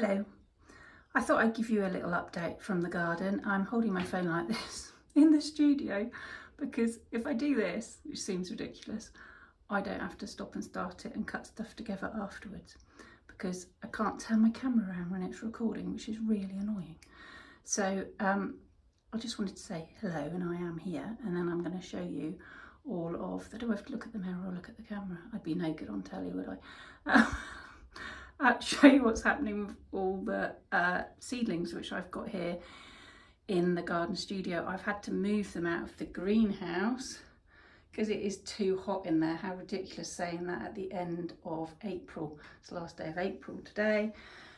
Hello. I thought I'd give you a little update from the garden. I'm holding my phone like this in the studio because if I do this, which seems ridiculous, I don't have to stop and start it and cut stuff together afterwards because I can't turn my camera around when it's recording, which is really annoying. So I just wanted to say hello, and I am here, and then I'm going to show you all of the, do I have to look at the mirror or look at the camera? I'd be no good on telly, would I? Show you what's happening with all the seedlings which I've got here in the garden studio. I've had to move them out of the greenhouse because it is too hot in there. How ridiculous saying that at the end of April. It's the last day of April today.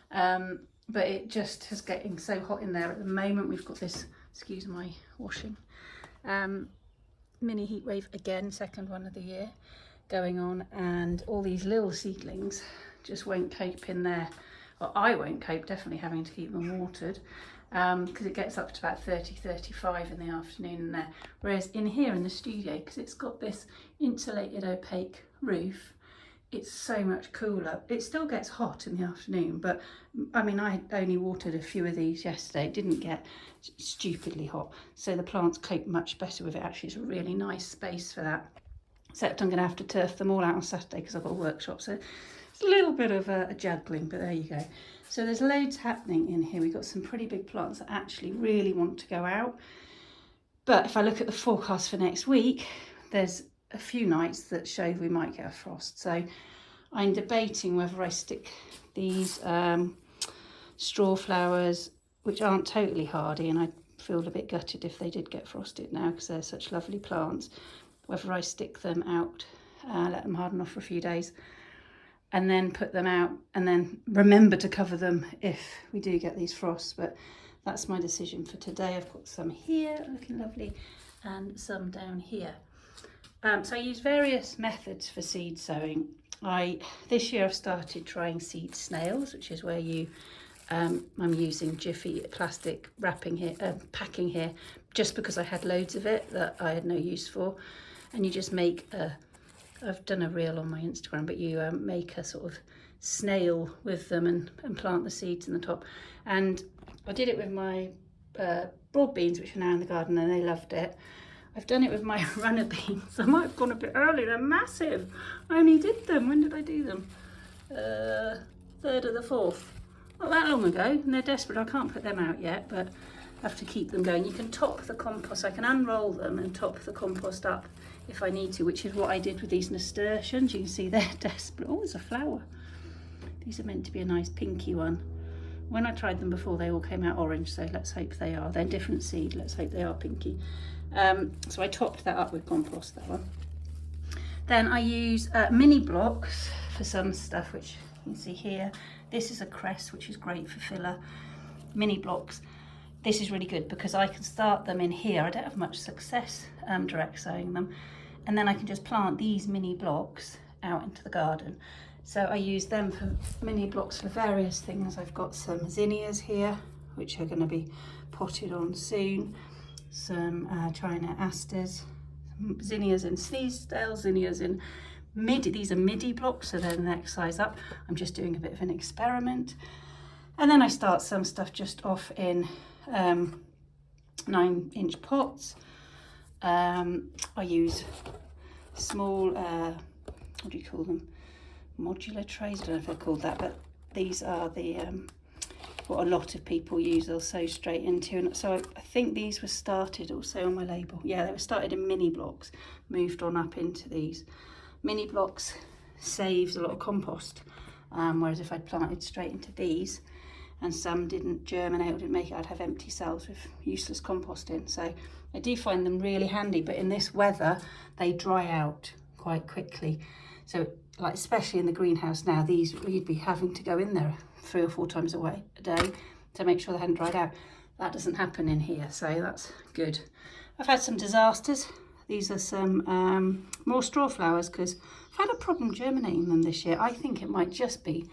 But it just is getting so hot in there at the moment. We've got this, excuse my washing, mini heat wave again, second one of the year going on, and all these little seedlings just won't cope in there. Well, I won't cope, definitely having to keep them watered because it gets up to about 30-35 in the afternoon in there. Whereas in here in the studio, because it's got this insulated opaque roof, it's so much cooler. It still gets hot in the afternoon, but I mean, I only watered a few of these yesterday. It didn't get stupidly hot, so the plants cope much better with it. Actually, it's a really nice space for that. Except I'm going to have to turf them all out on Saturday because I've got a workshop, so it's a little bit of a juggling, but there you go. So there's loads happening in here. We've got some pretty big plants that actually really want to go out. But if I look at the forecast for next week, there's a few nights that show we might get a frost. So I'm debating whether I stick these straw flowers, which aren't totally hardy, and I feel a bit gutted if they did get frosted now because they're such lovely plants, whether I stick them out, let them harden off for a few days, and then put them out and then remember to cover them if we do get these frosts. But that's my decision for today. I've got some here looking lovely and some down here. So I use various methods for seed sowing. This year I've started trying seed snails, which is where you I'm using jiffy plastic wrapping here, packing here, just because I had loads of it that I had no use for. And you just make I've done a reel on my Instagram, but you make a sort of snail with them and plant the seeds in the top. And I did it with my broad beans, which are now in the garden, and they loved it. I've done it with my runner beans. I might have gone a bit early, they're massive. I only did them, when did I do them? 3rd of the 4th. Not that long ago, and they're desperate. I can't put them out yet, but I have to keep them going. You can top the compost. I can unroll them and top the compost up if I need to, which is what I did with these nasturtiums. You can see they're desperate. Oh, there's a flower. These are meant to be a nice pinky one. When I tried them before, they all came out orange, so let's hope they are. They're different seed, let's hope they are pinky. So I topped that up with compost, that one. Then I use mini blocks for some stuff, which you can see here. This is a cress, which is great for filler. Mini blocks. This is really good because I can start them in here. I don't have much success direct sowing them. And then I can just plant these mini blocks out into the garden. So I use them for mini blocks for various things. I've got some zinnias here, which are going to be potted on soon. Some China asters, some zinnias in Sneezdale, zinnias in midi. These are midi blocks, so they're the next size up. I'm just doing a bit of an experiment. And then I start some stuff just off in 9-inch pots. I use small, what do you call them? Modular trays, I don't know if they're called that, but these are the what a lot of people use. They'll sew straight into, and so I think these were started also on my label. Yeah, they were started in mini blocks, moved on up into these. Mini blocks saves a lot of compost, whereas if I'd planted straight into these and some didn't germinate or didn't make it, I'd have empty cells with useless compost in. So I do find them really handy, but in this weather they dry out quite quickly. So like especially in the greenhouse now, these we'd be having to go in there 3 or 4 times a day to make sure they hadn't dried out. That doesn't happen in here, so that's good. I've had some disasters. These are some more straw flowers because I've had a problem germinating them this year. I think it might just be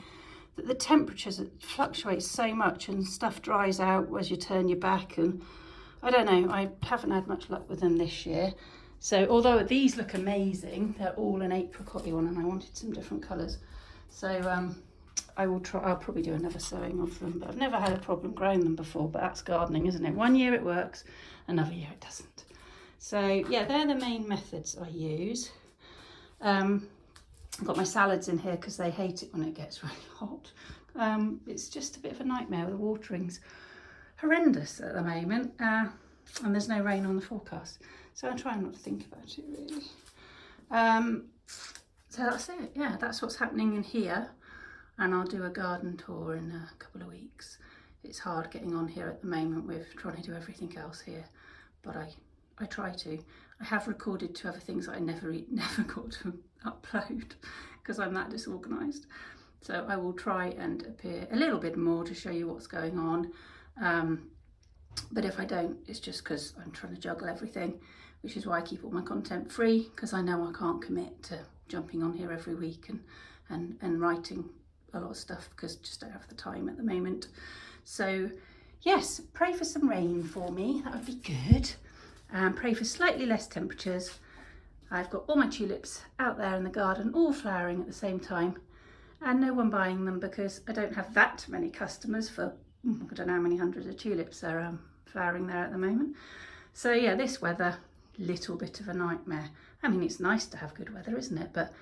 that the temperatures fluctuate so much and stuff dries out as you turn your back, and I don't know, I haven't had much luck with them this year. So although these look amazing, they're all an apricot one, and I wanted some different colours. So I'll probably do another sowing of them, but I've never had a problem growing them before, but that's gardening, isn't it? One year it works, another year it doesn't. So yeah, they're the main methods I use. I've got my salads in here because they hate it when it gets really hot. It's just a bit of a nightmare. The watering's horrendous at the moment, and there's no rain on the forecast, so I'm trying not to think about it really. So that's it. Yeah, that's what's happening in here, and I'll do a garden tour in a couple of weeks. It's hard getting on here at the moment with trying to do everything else here, but I try to. I have recorded 2 other things that I never got to upload because I'm that disorganised. So I will try and appear a little bit more to show you what's going on. But if I don't, it's just because I'm trying to juggle everything, which is why I keep all my content free, because I know I can't commit to jumping on here every week and writing a lot of stuff, because I just don't have the time at the moment. So yes, pray for some rain for me, that would be good. Pray for slightly less temperatures. I've got all my tulips out there in the garden, all flowering at the same time, and no one buying them because I don't have that many customers for, I don't know how many hundreds of tulips are flowering there at the moment. So yeah, this weather, little bit of a nightmare. I mean, it's nice to have good weather, isn't it? But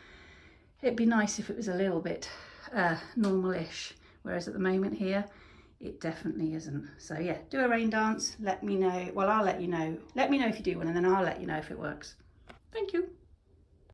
it'd be nice if it was a little bit normal-ish, whereas at the moment here, it definitely isn't. So yeah, do a rain dance, let me know. Well, I'll let you know. Let me know if you do one, and then I'll let you know if it works. Thank you.